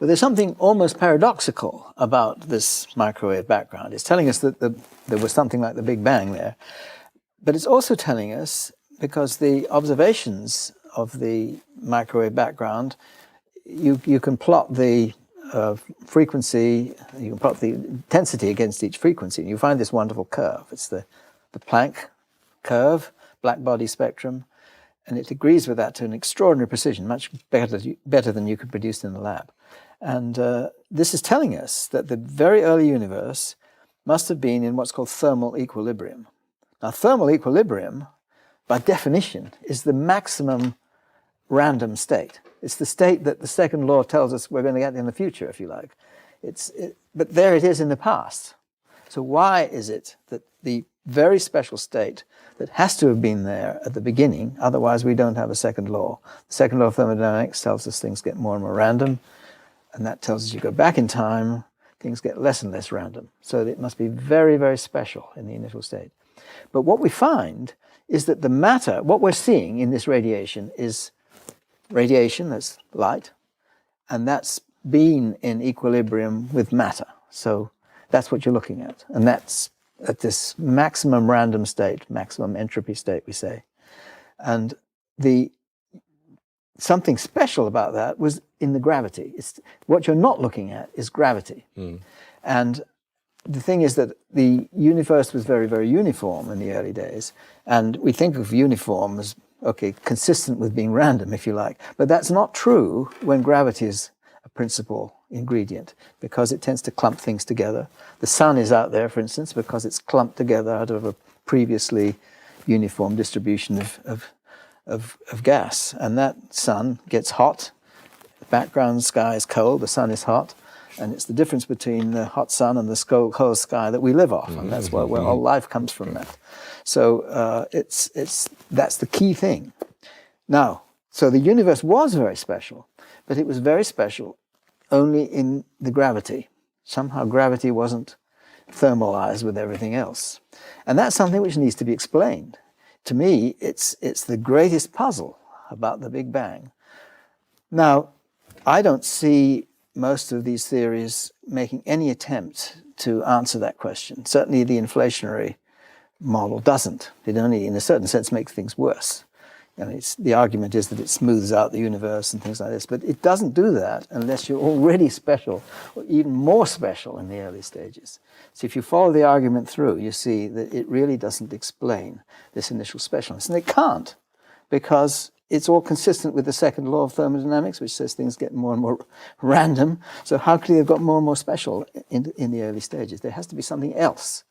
But there's something almost paradoxical about this microwave background. It's telling us that there was something like the Big Bang there. But it's also telling us, because the observations of the microwave background, you can plot the frequency, you can plot the intensity against each frequency, and you find this wonderful curve. It's the Planck curve, black body spectrum, and it agrees with that to an extraordinary precision, much better than you could produce in the lab. And this is telling us that the very early universe must have been in what's called thermal equilibrium. Now, thermal equilibrium, by definition, is the maximum random state. It's the state that the second law tells us we're going to get in the future, if you like. But there it is in the past. So why is it that the very special state that has to have been there at the beginning, otherwise we don't have a second law. The second law of thermodynamics tells us things get more and more random, and that tells us you go back in time, things get less and less random. So it must be very, very special in the initial state. But what we find is that the matter, what we're seeing in this radiation is radiation, that's light, and that's been in equilibrium with matter. So that's what you're looking at. And that's at this maximum random state, maximum entropy state, we say. And something special about that was in the gravity. What you're not looking at is gravity. And the thing is that the universe was very, very uniform in the early days. And we think of uniform as, okay, consistent with being random, if you like. But that's not true when gravity is a principal ingredient, because it tends to clump things together. The sun is out there, for instance, because it's clumped together out of a previously uniform distribution of gas. And that sun gets hot. The background sky is cold, the sun is hot. And it's the difference between the hot sun and the cold sky that we live off. And that's where all life comes from that. So that's the key thing. Now, so the universe was very special, but it was very special only in the gravity. Somehow gravity wasn't thermalized with everything else. And that's something which needs to be explained. To me, it's the greatest puzzle about the Big Bang. Now, I don't see most of these theories making any attempt to answer that question. Certainly the inflationary model doesn't. It only, in a certain sense, makes things worse. The argument is that it smooths out the universe and things like this, but it doesn't do that unless you're already special, or even more special in the early stages. So if you follow the argument through, you see that it really doesn't explain this initial specialness. And it can't, because it's all consistent with the second law of thermodynamics, which says things get more and more random. So how could they have got more and more special in the early stages? There has to be something else.